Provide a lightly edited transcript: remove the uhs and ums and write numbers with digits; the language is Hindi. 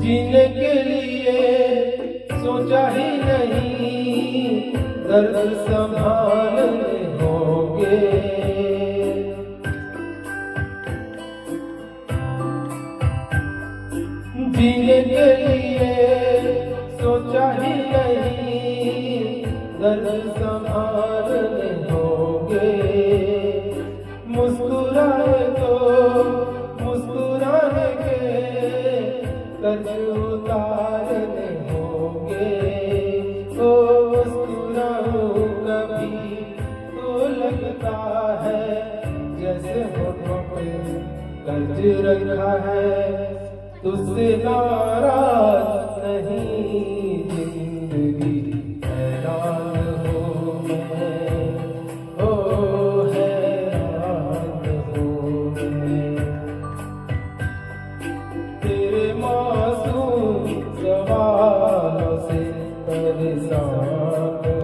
जीने के लिए सोचा ही नहीं, दर्द संभालने होंगे। जीने के लिए सोचा ही नहीं, दर्द संभालने होंगे। मुस्कुराए तो मुस्कुराने के कर्ज उतारने होंगे। ओ मुस्कुराऊं कभी तो लगता है जैसे होठों पे कर्ज रखा है। तुझसे नाराज नहीं जिंदगी हैरान हूँ मैं, ओ हैरान हूँ मैं। तेरे मासूम सवालों से परेशान